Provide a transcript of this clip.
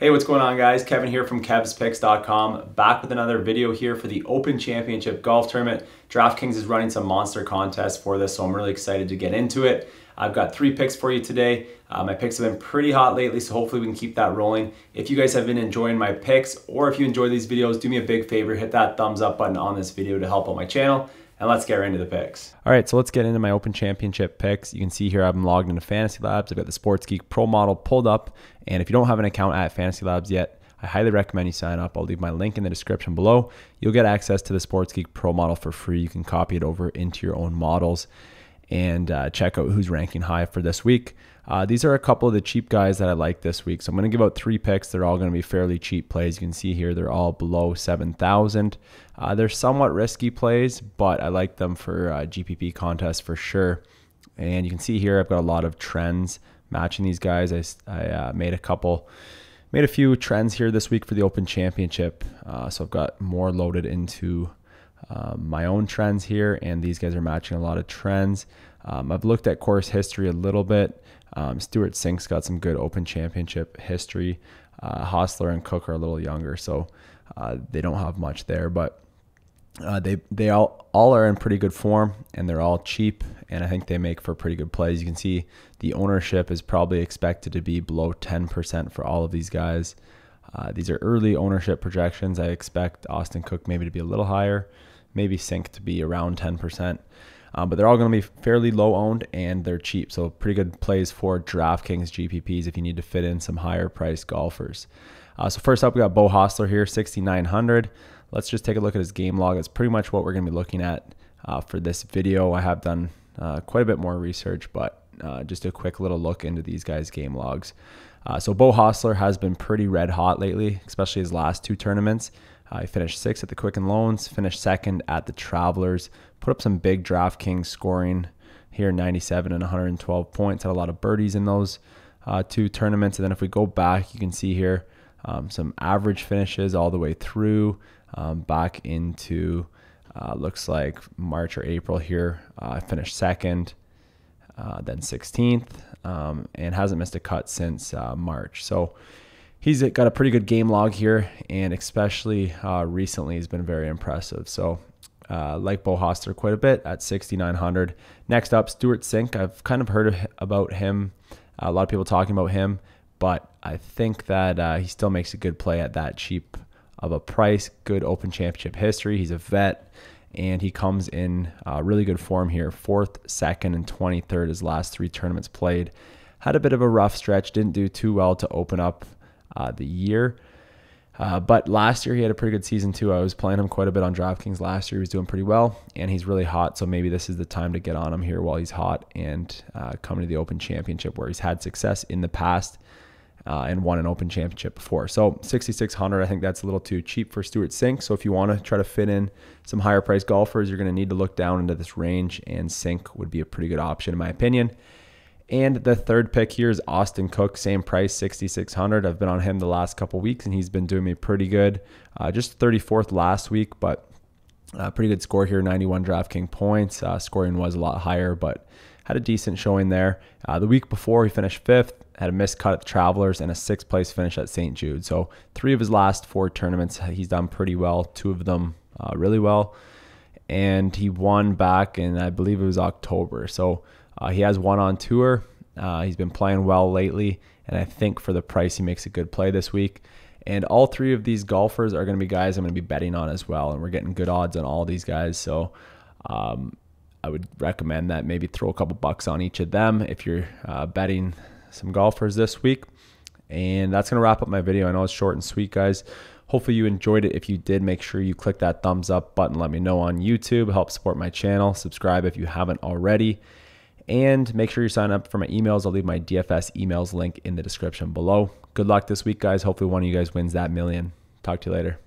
Hey, what's going on, guys? Kevin here from KevsPicks.com, back with another video here for the Open Championship Golf Tournament. DraftKings is running some monster contests for this, so I'm really excited to get into it. I've got 3 picks for you today. My picks have been pretty hot lately, so hopefully we can keep that rolling. If you guys have been enjoying my picks, or if you enjoy these videos, do me a big favor, hit that thumbs up button on this video to help out my channel. And let's get right into the picks. All right, so let's get into my Open Championship picks. You can see here I'm logged into Fantasy Labs. I've got the Sports Geek Pro model pulled up. And if you don't have an account at Fantasy Labs yet, I highly recommend you sign up. I'll leave my link in the description below. You'll get access to the Sports Geek Pro model for free. You can copy it over into your own models and check out who's ranking high for this week. These are a couple of the cheap guys that I like this week. So I'm going to give out 3 picks. They're all going to be fairly cheap plays. You can see here they're all below 7,000. They're somewhat risky plays, but I like them for GPP contests for sure. And you can see here I've got a lot of trends matching these guys. I made a few trends here this week for the Open Championship. So I've got more loaded into my own trends here, and these guys are matching a lot of trends. I've looked at course history a little bit. Stewart Cink's got some good Open Championship history. Hostler and Cook are a little younger, so they don't have much there, but they all are in pretty good form, and they're all cheap, and I think they make for pretty good plays. You can see the ownership is probably expected to be below 10% for all of these guys. These are early ownership projections. I expect Austin Cook maybe to be a little higher, maybe Cink to be around 10%. But they're all going to be fairly low owned, and they're cheap. So pretty good plays for DraftKings GPPs if you need to fit in some higher priced golfers. So first up, we got Beau Hossler here, 6,900. Let's just take a look at his game log. It's pretty much what we're going to be looking at for this video. I have done quite a bit more research, but just a quick little look into these guys' game logs. So Beau Hossler has been pretty red hot lately, especially his last 2 tournaments. He finished 6th at the Quicken Loans, finished 2nd at the Travelers, put up some big DraftKings scoring here, 97 and 112 points, had a lot of birdies in those 2 tournaments. And then if we go back, you can see here some average finishes all the way through back into looks like March or April here. I finished 2nd, then 16th, and hasn't missed a cut since March. So he's got a pretty good game log here, and especially recently he's been very impressive. So like Beau Hossler quite a bit at 6,900. Next up, Stewart Cink. I've kind of heard about him, a lot of people talking about him, but I think that he still makes a good play at that cheap of a price. Good Open Championship history. He's a vet, and he comes in really good form here. 4th, 2nd, and 23rd his last 3 tournaments played. Had a bit of a rough stretch. Didn't do too well to open up the year. But last year he had a pretty good season too. I was playing him quite a bit on DraftKings last year. He was doing pretty well, and he's really hot. So maybe this is the time to get on him here while he's hot and come to the Open Championship where he's had success in the past and won an Open Championship before. So 6,600, I think that's a little too cheap for Stewart Cink. So if you want to try to fit in some higher priced golfers, you're going to need to look down into this range, and Cink would be a pretty good option in my opinion. And the third pick here is Austin Cook, same price, 6,600. I've been on him the last couple weeks, and he's been doing me pretty good. Just 34th last week, but pretty good score here, 91 DraftKings points. Scoring was a lot higher, but had a decent showing there. The week before, he finished 5th, had a missed cut at the Travelers, and a 6th place finish at St. Jude. So 3 of his last 4 tournaments, he's done pretty well. 2 of them really well. And he won back in, I believe it was October. So he has won on tour. He's been playing well lately, and I think for the price, he makes a good play this week. And all 3 of these golfers are going to be guys I'm going to be betting on as well, and we're getting good odds on all these guys. So I would recommend that maybe throw a couple bucks on each of them if you're betting some golfers this week. And that's going to wrap up my video. I know it's short and sweet, guys. Hopefully you enjoyed it. If you did, make sure you click that thumbs up button. Let me know on YouTube. Help support my channel. Subscribe if you haven't already. And make sure you sign up for my emails. I'll leave my DFS emails link in the description below. Good luck this week, guys. Hopefully one of you guys wins that million. Talk to you later.